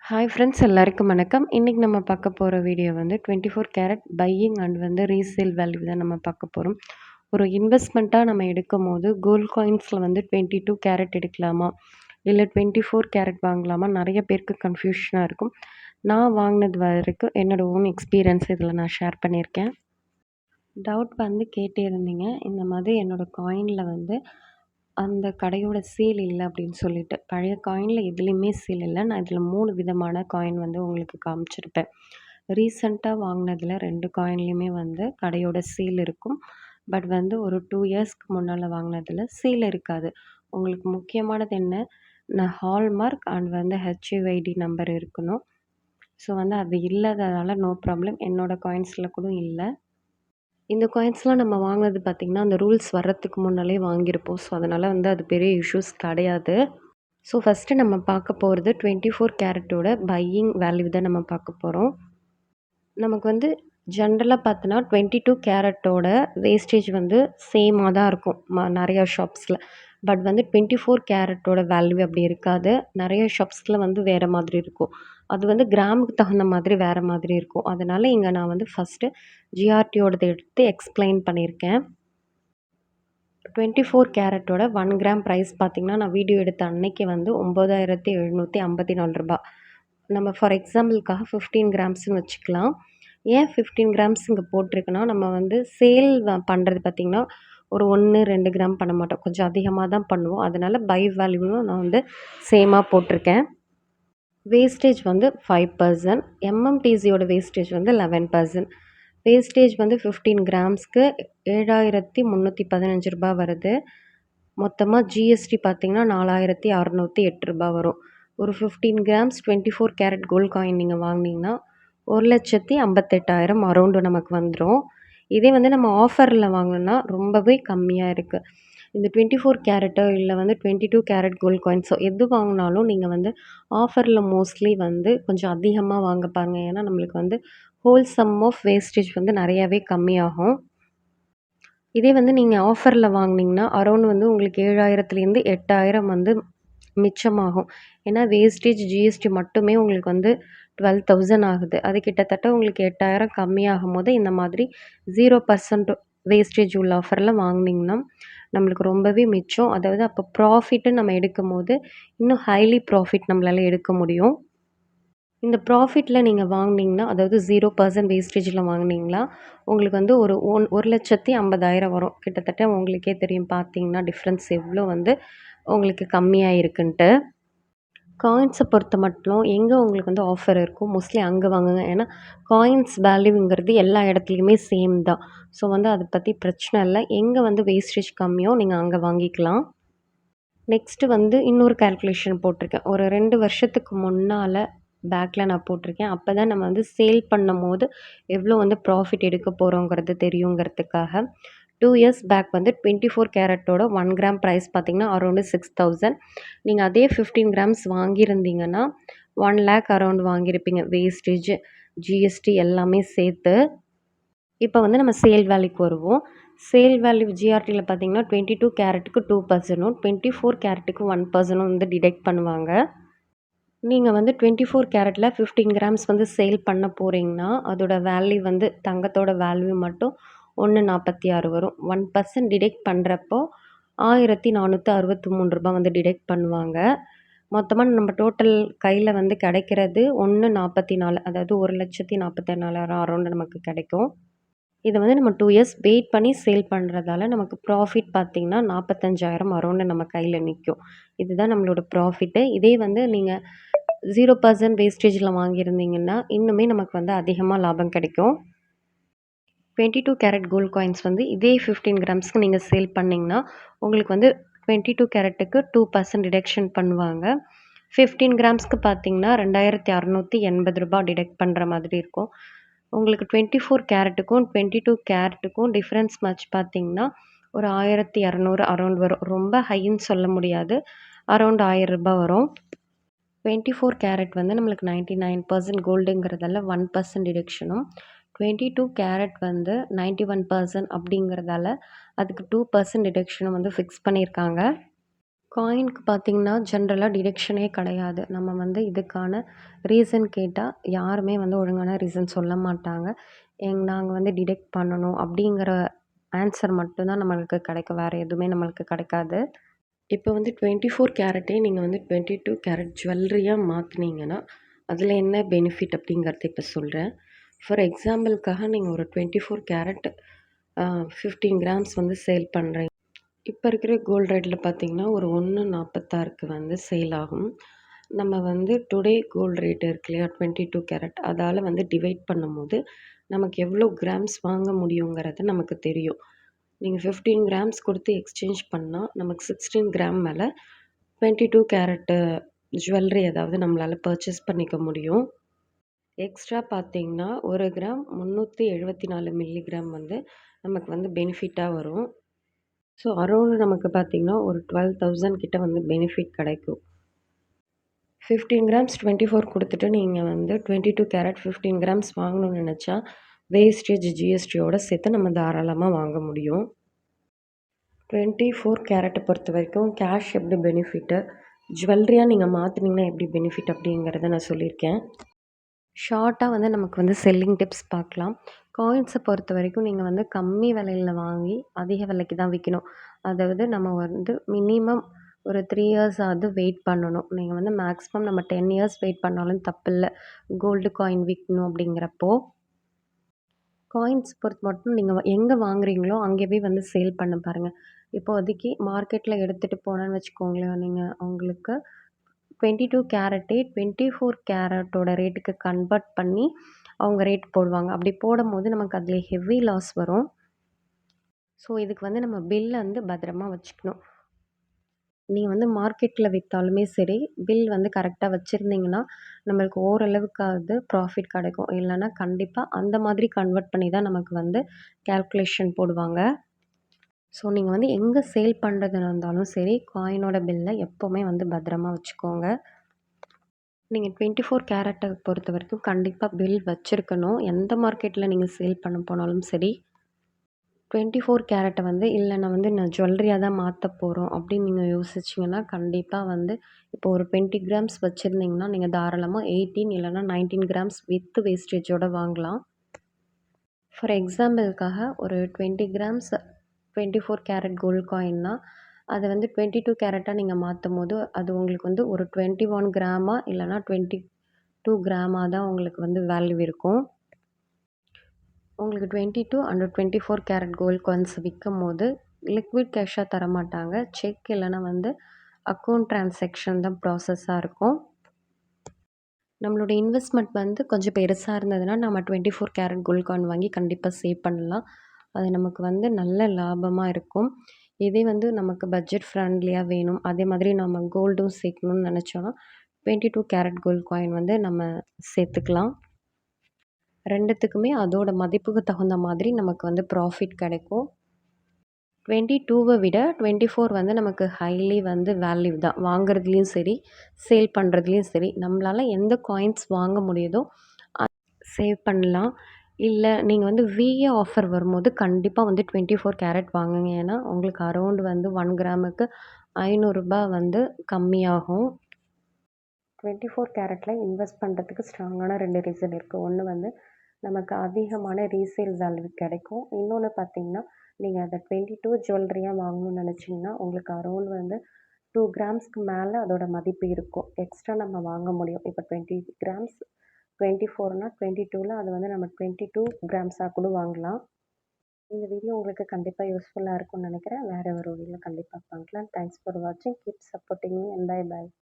Hi friends எல்லாருக்கும் வணக்கம். இன்னைக்கு நம்ம பார்க்க போற வீடியோ வந்து 24 கேரட் பையிங் அண்ட் வந்து ரீசேல் வேல்யூ தான் நம்ம பார்க்க போறோம். ஒரு இன்வெஸ்ட்மெண்ட்டா நம்ம எடுக்கும்போது கோல்ட் காயின்ஸ்ல வந்து 22 கேரட் எடுக்கலாமா? இல்ல 24 கேரட் வாங்கலாமா? நெறைய பேருக்கு கன்ஃப்யூஷனா இருக்கும். நான் வாங்கினது வரைக்கும் என்னோட ஓன் எக்ஸ்பீரியன்ஸ் இதில நான் ஷேர் பண்ணியிருக்கேன். டவுட் வந்து கேட்டே இருந்தீங்க. இந்த மாதிரி என்னோட காயின்ல வந்து அந்த கடையோட சேல் இல்ல அப்படின்னு சொல்லிட்டு. பழைய காயின்ல எதுலயுமே சேல் இல்ல. நான் இதில 3 விதமான காயின் வந்து உங்களுக்கு காமிச்சிருப்பேன். ரீசென்ட்டா வாங்கினதில 2 காயின்லயுமே வந்து கடையோட சேல் இருக்கும். பட் வந்து ஒரு 2 இயர்ஸ்க்கு முன்னால வாங்கினதில சேல் இருக்காது. உங்களுக்கு முக்கியமானது என்ன? ஹால்மார்க் அண்ட் வந்து ஹெச்யூஐடி நம்பர் இருக்கணும். ஸோ வந்து அது இல்லாததால நோ ப்ராப்ளம். என்னோட காயின்ஸ்ல கூட இல்ல. இந்த காயின்ஸ்லாம் நம்ம வாங்குனது பார்த்தீங்கன்னா, அந்த ரூல்ஸ் வர்றதுக்கு முன்னாலே வாங்கியிருப்போம். ஸோ, அதனால வந்து அது பெரிய இஷ்யூஸ் கிடையாது. ஸோ, ஃபர்ஸ்ட்டு நம்ம பார்க்க போறது 24 கேரட்டோட பையிங் வேல்யூ தான் நம்ம பார்க்க போறோம். நமக்கு வந்து ஜென்ரலா பார்த்தோன்னா 22 கேரட்டோட வேஸ்டேஜ் வந்து சேமா தான் இருக்கும். நெறையா ஷாப்ஸ்ல. பட் வந்து 24 கேரட்டோட வேல்யூ அப்படி இருக்காது. நெறைய ஷாப்ஸ்ல வந்து வேற மாதிரி இருக்கும். அது வந்து கிராமுக்கு தகுந்த மாதிரி வேற மாதிரி இருக்கும். அதனால இங்க நான் வந்து ஃபர்ஸ்ட்டு ஜிஆர்டியோடது எடுத்து எக்ஸ்பிளைன் பண்ணியிருக்கேன். 24 கேரட்டோட 1 கிராம் பிரைஸ் பார்த்தீங்கன்னா, நான் வீடியோ எடுத்த அன்னைக்கு வந்து ரூ. 9,754. நம்ம ஃபார் எக்ஸாம்பிளுக்காக 15 கிராம்ஸ்ன்னு வச்சுக்கலாம். ஏன் 15 கிராம்ஸ் இங்க போட்டிருக்குன்னா, நம்ம வந்து சேல் பண்றது பார்த்தீங்கன்னா, ஒரு 1, 2 கிராம் பண்ண மாட்டோம். கொஞ்சம் அதிகமா தான் பண்ணுவோம். அதனால பை வேல்யூவும் நான் வந்து சேமா போட்டிருக்கேன். வேஸ்டேஜ் வந்து 5%. எம்எம்டிசியோட வேஸ்டேஜ் வந்து 11%. வேஸ்டேஜ் வந்து 15 கிராம்ஸ்க்கு ரூ. 7,315 வருது. மொத்தமா ஜிஎஸ்டி பார்த்தீங்கன்னா, ரூ. 4,608 வரும். ஒரு 15 கிராம்ஸ் 24 கேரட் கோல்ட் காயின் நீங்க வாங்குனீங்கன்னா, 1,58,000 அரவுண்டு நமக்கு வந்துரும். இதே வந்து நம்ம ஆஃபர்ல வாங்குனோம்னா, ரொம்பவே கம்மியா இருக்கு. இந்த 24 கேரட்டோ இல்ல வந்து 22 கேரட் கோல்ட் காயின்ஸோ எது வாங்குனாலும் நீங்க வந்து ஆஃபர்ல மோஸ்ட்லி வந்து கொஞ்சம் அதிகமா வாங்க பாருங்க. ஏன்னா, நம்மளுக்கு வந்து ஹோல் சம் ஆஃப் வேஸ்டேஜ் வந்து நெறையாவே கம்மியாகும். இதே வந்து நீங்க ஆஃபர்ல வாங்குனீங்கன்னா, அரவுண்ட் வந்து உங்களுக்கு 7,000லேருந்து 8,000 வந்து மிச்சமாகும். ஏன்னா வேஸ்டேஜ், ஜிஎஸ்டி மட்டுமே உங்களுக்கு வந்து 12,000 ஆகுது. அது கிட்டத்தட்ட உங்களுக்கு 8,000 கம்மியாகும்போது, இந்த மாதிரி 0% வேஸ்டேஜ் உள்ள ஆஃபர்ல வாங்குனீங்கன்னா, நம்மளுக்கு ரொம்பவே மிச்சம். அதாவது அப்போ ப்ராஃபிட்டுன்னு நம்ம எடுக்கும்போது, இன்னும் ஹைலி ப்ராஃபிட் நம்மளால எடுக்க முடியும். இந்த ப்ராஃபிட்ல நீங்க வாங்குனீங்கன்னா, அதாவது 0% வேஸ்டேஜ்ல வாங்குனீங்களா, உங்களுக்கு வந்து ஒரு 1,50,000 வரும். கிட்டத்தட்ட உங்களுக்கே தெரியும் பார்த்தீங்கன்னா, டிஃப்ரென்ஸ் எவ்வளோ வந்து உங்களுக்கு கம்மியா இருக்குன்ட்டு. காயின்ஸ பொறுத்த மட்டும் எங்க உங்களுக்கு வந்து ஆஃபர் இருக்கோ, மோஸ்ட்லி அங்க வாங்குங்க. ஏன்னா, காயின்ஸ் வேல்யூங்கிறது எல்லா இடத்துலயுமே சேம் தான். ஸோ வந்து அத பத்தி பிரச்சனை இல்ல. எங்க வந்து வேஸ்டேஜ் கம்மியோ, நீங்க அங்க வாங்கிக்கலாம். நெக்ஸ்ட்டு வந்து இன்னொரு கால்குலேஷன் போட்டிருக்கேன். ஒரு 2 வருஷத்துக்கு முன்னால பேக்ல நான் போட்டிருக்கேன். அப்பதான் நம்ம வந்து சேல் பண்ணும்போது, எவ்வளோ வந்து ப்ராஃபிட் எடுக்க போறோங்கிறது தெரியுங்கிறதுக்காக. 2 இயர்ஸ் பேக் வந்து 24 கேரட்டோட 1 கிராம் பிரைஸ் பார்த்தீங்கன்னா, அரவுண்டு 6,000. நீங்க அதே 15 கிராம்ஸ் வாங்கியிருந்தீங்கன்னா, 1,00,000 அரவுண்ட் வாங்கியிருப்பீங்க. வேஸ்டேஜ், ஜிஎஸ்டி எல்லாமே சேர்த்து. இப்ப வந்து நம்ம சேல் வேல்யூக்கு வருவோம். சேல் வேல்யூ ஜிஆர்டில பார்த்தீங்கன்னா, 22 கேரட்டுக்கு 2%ம், 24 கேரட்டுக்கு 1%ம் வந்து டிடக்ட் பண்ணுவாங்க. நீங்க வந்து 24 கேரட்ல 15 கிராம்ஸ் வந்து சேல் பண்ண போறீங்கன்னா, அதோட வேல்யூ வந்து தங்கத்தோட வேல்யூ மட்டும் 1,46 வரும். 1% டிடக்ட் பண்றப்போ ரூ. 1,463 வந்து டிடக்ட் பண்ணுவாங்க. மொத்தமா நம்ம டோட்டல் கையில வந்து கிடைக்கிறது 1,44 அதாவது 1,44,000 அரவுண்ட் நமக்கு கிடைக்கும். இத வந்து நம்ம 2 இயர்ஸ் வெயிட் பண்ணி சேல் பண்றதால நமக்கு ப்ராஃபிட் பார்த்தீங்கன்னா, 45,000 அரவுண்ட் நம்ம கையில நிக்கும். இதுதான் நம்மளோட ப்ராஃபிட்டு. இதே வந்து நீங்க 0% வேஸ்டேஜ்ல வாங்கியிருந்தீங்கன்னா, இன்னுமே நமக்கு வந்து அதிகமா லாபம் கிடைக்கும். 22 கேரட் கோல்ட் காயின்ஸ் வந்து இதே 15 கிராம்ஸ்க்கு நீங்க சேல் பண்ணீங்கன்னா, உங்களுக்கு வந்து 22 கேரட்டுக்கு 2% டிடக்ஷன் பண்ணுவாங்க. 15 கிராம்ஸ்க்கு பார்த்தீங்கன்னா, ரூ. 2,680 டிடக்ட் பண்ற மாதிரி இருக்கும். உங்களுக்கு 24 கேரட்டுக்கும், 22 கேரட்டுக்கும் டிஃபரன்ஸ் மச் பார்த்தீங்கன்னா, ஒரு 1,200 அரவுண்ட் வரும். ரொம்ப ஹைன்னு சொல்ல முடியாது. அரவுண்ட் ரூ. 1,000 வரும். 24 கேரட் வந்து நம்மளுக்கு 99% கோல்டுங்கிறதால 1% டிடக்ஷனும், 22 கேரட் வந்து 91% அப்படிங்கிறதால அதுக்கு 2% டிடக்ஷனும் வந்து ஃபிக்ஸ் பண்ணியிருக்காங்க. காயினுக்கு பார்த்தீங்கன்னா, ஜென்ரலா டிடெக்ஷனே கிடையாது. நம்ம வந்து இதுக்கான ரீசன் கேட்டா, யாருமே வந்து ஒழுங்கான ரீசன் சொல்ல மாட்டாங்க. நாங்க வந்து டிடெக்ட் பண்ணணும் அப்படிங்கிற ஆன்சர் மட்டும் தான் நம்மளுக்கு கிடைக்கும். வேற எதுவுமே நம்மளுக்கு கிடைக்காது. இப்போ வந்து 24 கேரட்டே நீங்க வந்து 22 கேரட் ஜுவல்லரியா மாத்துனீங்கன்னா, அதில என்ன பெனிஃபிட் அப்படிங்கிறத இப்ப சொல்றேன். ஃபார் எக்ஸாம்பிளுக்காக நீங்க ஒரு 24 கேரட் 15 கிராம்ஸ் வந்து சேல் பண்றீங்க. இப்ப இருக்கிற கோல்ட் ரேட்ல பார்த்தீங்கன்னா, ஒரு 1.46க்கு வந்து சேல் ஆகும். நம்ம வந்து டுடே கோல்ட் ரேட் இருக்கு இல்லையா? 22 கேரட் அதால வந்து டிவைட் பண்ணும்போது, நமக்கு எவ்வளோ கிராம்ஸ் வாங்க முடியுங்கிறது நமக்கு தெரியும். நீங்க 15 கிராம்ஸ் குடுத்து எக்ஸ்சேஞ்ச் பண்ணா, நமக்கு 16 கிராம் மேல 22 கேரட்டு ஜுவல்லரி ஏதாவது நம்மளால பர்ச்சேஸ் பண்ணிக்க முடியும். எக்ஸ்ட்ரா பார்த்தீங்கன்னா, 1 கிராம் 374 மில்லிகிராம் வந்து நமக்கு வந்து பெனிஃபிட்டா வரும். ஸோ அரௌண்ட் நமக்கு பார்த்தீங்கன்னா, ஒரு 12,000 கிட்ட வந்து பெனிஃபிட் கிடைக்கும். 15 கிராம்ஸ் 24 குடுத்துட்டு நீங்க வந்து 22 கேரட் 15 கிராம்ஸ் வாங்கணும்னு நெனச்சா, வேஸ்டேஜ், ஜிஎஸ்டியோட சேர்த்து நம்ம தாராளமா வாங்க முடியும். 24 கேரட்ட பொறுத்தவரைக்கும் கேஷ் எப்படி பெனிஃபிட்டு, ஜுவல்லரியா நீங்க மாத்துனீங்கன்னா எப்படி பெனிஃபிட் அப்படிங்கிறத நான் சொல்லியிருக்கேன். ஷார்ட்டா வந்து நமக்கு வந்து செல்லிங் டிப்ஸ் பார்க்கலாம். காயின்ஸ பொறுத்தவரைக்கும் நீங்க வந்து கம்மி விலையில வாங்கி, அதிக விலைக்கு தான் விக்கணும். அதாவது நம்ம வந்து மினிமம் ஒரு 3 இயர்ஸாவது வெயிட் பண்ணணும். நீங்க வந்து மேக்ஸிமம் நம்ம 10 இயர்ஸ் வெயிட் பண்ணாலும் தப்பில்ல. கோல்டு காயின் விக்கணும் அப்படிங்கிறப்போ. காயின்ஸ் பொறுத்த மட்டும் நீங்க எங்க வாங்குறீங்களோ, அங்கேயே வந்து சேல் பண்ண பாருங்க. இப்போதைக்கு மார்க்கெட்ல எடுத்துட்டு போனேன்னு வச்சுக்கோங்களேன், நீங்க உங்களுக்கு 22 கேரட்டே 24 கேரட்டோட ரேட்டுக்கு கன்வெர்ட் பண்ணி, அவங்க ரேட் போடுவாங்க. அப்படி போடும்போது நமக்கு அதில ஹெவி லாஸ் வரும். ஸோ, இதுக்கு வந்து நம்ம பில் வந்து பத்திரமா வச்சுக்கணும். நீங்க வந்து மார்க்கெட்ல வித்தாலுமே சரி, பில் வந்து கரெக்ட்டா வச்சிருந்தீங்கன்னா, நம்மளுக்கு ஓரளவுக்காவது ப்ராஃபிட் கிடைக்கும். இல்லன்னா கண்டிப்பா அந்த மாதிரி கன்வெர்ட் பண்ணி தான் நமக்கு வந்து கால்குலேஷன் போடுவாங்க. ஸோ, நீங்க வந்து எங்க சேல் பண்றதா இருந்தாலும் சரி, காயினோட பில்ல எப்பவுமே வந்து பத்திரமா வச்சுக்கோங்க. நீங்க 24 கேரட்ட பொறுத்தவரைக்கும் கண்டிப்பா பில் வச்சிருக்கணும். எந்த மார்க்கெட்ல நீங்க சேல் பண்ண போனாலும் சரி. 24 கேரட்ட வந்து இல்ல நான் ஜுவல்லரியா தான் மாத்தப் போறோம் அப்படின்னு நீங்க யோசிச்சீங்கன்னா, கண்டிப்பா வந்து இப்போ ஒரு 20 கிராம்ஸ் வச்சிருந்தீங்கன்னா, நீங்க தாராளமா 18 இல்லன்னா 19 கிராம்ஸ் வித் வேஸ்டேஜோட வாங்கலாம். ஃபார் எக்ஸாம்பிளுக்காக ஒரு 20 கிராம்ஸ் 24 கேரட் கோல்ட் காயின்னா, அத வந்து 22 கேரட்டா நீங்க மாத்தும்போது, அது உங்களுக்கு வந்து ஒரு 21 கிராமா இல்லன்னா 22 கிராமா தான் உங்களுக்கு வந்து வேல்யூ இருக்கும். உங்களுக்கு 22 அண்ட் 24 கேரட் கோல்ட் காயின்ஸ் விக்கும்போது, லிக்விட் கேஷா தரமாட்டாங்க. செக் இல்லன்னா வந்து அக்கவுண்ட் டிரான்சாக்ஷன் தான் ப்ராசஸா இருக்கும். நம்மளோட இன்வெஸ்ட்மெண்ட் வந்து கொஞ்சம் பெருசா இருந்ததுன்னா, நம்ம 24 கேரட் கோல்ட் காயின் வாங்கி கண்டிப்பா சேவ் பண்ணலாம். அது நமக்கு வந்து நல்ல லாபமா இருக்கும். இதே வந்து நமக்கு பட்ஜெட் ஃப்ரெண்ட்லியா வேணும். அதே மாதிரி நம்ம கோல்டும் சேர்க்கணும்னு நெனச்சோன்னா, 22 கேரட் கோல்ட் காயின் வந்து நம்ம சேர்த்துக்கலாம். 2த்துக்குமே அதோட மதிப்புக்கு தகுந்த மாதிரி நமக்கு வந்து ப்ராஃபிட் கிடைக்கும். 22வ விட 24 வந்து நமக்கு ஹைலி வந்து வேல்யூ தான். வாங்குறதுலயும் சரி, சேல் பண்றதுலயும் சரி, நம்மளால எந்த காயின்ஸ் வாங்க முடியுதோ, சேவ் பண்ணலாம். இல்ல நீங்க வந்து விஏ ஆஃபர் வரும்போது கண்டிப்பா வந்து 24 கேரட் வாங்குங்க. ஏன்னா, உங்களுக்கு அரவுண்ட் வந்து 1 கிராமுக்கு ரூ. 500 வந்து கம்மியாகும். 24 கேரட்ல இன்வெஸ்ட் பண்றதுக்கு ஸ்ட்ராங்கான 2 ரீசன் இருக்கு. ஒண்ணு வந்து நமக்கு அதிகமான ரீசேல் வேல்யூ கிடைக்கும். இன்னொன்னு பார்த்தீங்கன்னா, நீங்க அத 22 ஜுவல்லரியா வாங்கணும்னு நெனச்சீங்கன்னா, உங்களுக்கு அரவுண்ட் வந்து 2 கிராம்ஸ்க்கு மேல அதோட மதிப்பு இருக்கும். எக்ஸ்ட்ரா நம்ம வாங்க முடியும். இப்ப 20 கிராம்ஸ் 24னா 22ல அது வந்து நம்ம 22 கிராம்ஸா கூட வாங்கலாம். இந்த வீடியோ உங்களுக்கு கண்டிப்பா யூஸ்ஃபுல்லா இருக்கும்னு நெனைக்கிறேன். வேற ஒரு வீடியோல கண்டிப்பா பார்க்கலாம். தேங்க்ஸ் ஃபார் வாட்சிங். Keep supporting me and bye by.